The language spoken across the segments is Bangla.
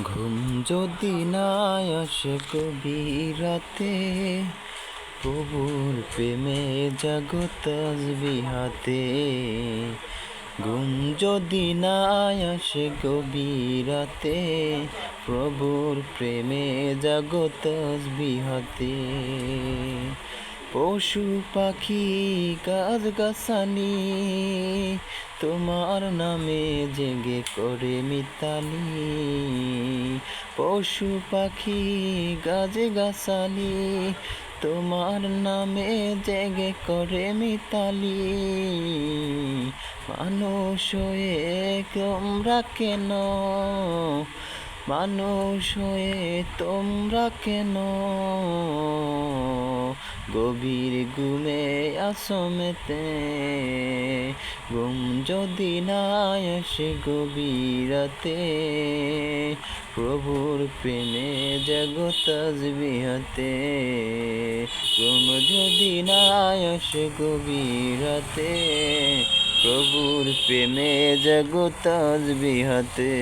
ঘুম যদি না আসে গভীর রাতে, প্রভুর প্রেমে জাগো তাসবিহাতে। ঘুম যদি না আসে গভীর রাতে, প্রভুর প্রেমে জাগো তাসবিহাতে। পশু পাখি গাছ গাছালি তোমার নামে জেগে করে মিতালি। পশু পাখি গাছ গাছালি তোমার নামে জেগে করে মিতালি। মানুষ হয়ে তোমরা কেন, মানুষ হয়ে তোমরা কেন গভীর ঘুমে আছো মেতে। ঘুম যদি না আসে গভীর রাতে, প্রভুর প্রেমে জাগো তাসবিহাতে। ঘুম যদি না আসে গভীর রাতে, প্রভুর প্রেমে জাগো তাসবিহাতে।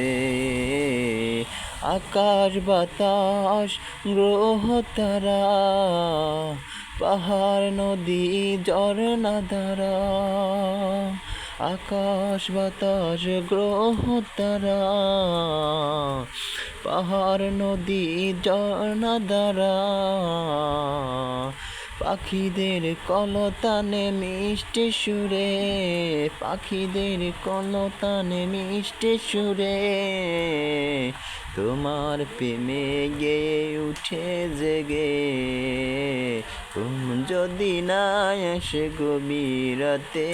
আকাশ বাতাস গ্রহ তারা, পাহাড় নদী ঝরনা ধারা। আকাশ বাতাস গ্রহ তারা, পাহাড় নদী ঝরনা ধারা। পাখিদের কলতানে মিষ্টি সুরে, পাখিদের কলতানে মিষ্টি সুরে তোমার প্রেমে গেয়ে উঠে জেগে। ঘুম যদি না আসে গভীর রাতে,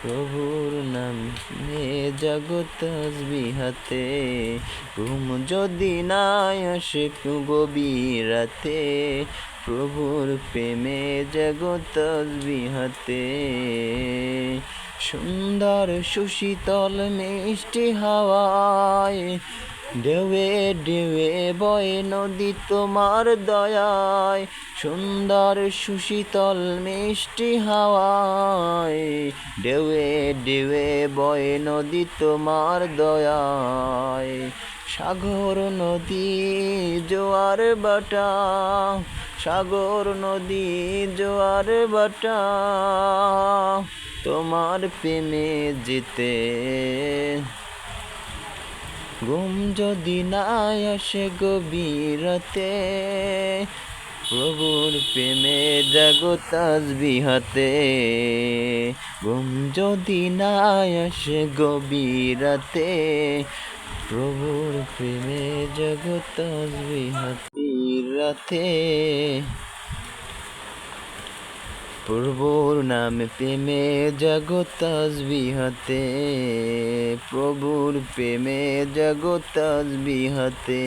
প্রভুর নামে জাগো তাসবিহাতে। ঘুম যদি না আসে গভীর রাতে, প্রভুর প্রেমে জাগো তাসবিহাতে। সুন্দর সুশীতল মিষ্টি হাওয়ায় ঢেউয়ে ঢেউয়ে বয়ে নদী তোমার দয়ায়। সুন্দর সুশীতল মিষ্টি হাওয়ায় ঢেউয়ে ঢেউয়ে বয়ে নদী তোমার দয়ায়। সাগর নদী জোয়ার বাটা, সাগর নদী জোয়ার বাটা তোমার প্রেমে যেতে। ঘুম যদি না আসে গভীর রাতে, প্রভুর প্রেমে জাগো তাসবিহাতে। ঘুম যদি না আসে গভীর রাতে, প্রভুর প্রেমে জাগো তাসবিহাতে। রাতে প্রভুর নামে প্রেমে জাগো তাসবিহাতে। প্রভুর প্রেমে জাগো তাসবিহাতে।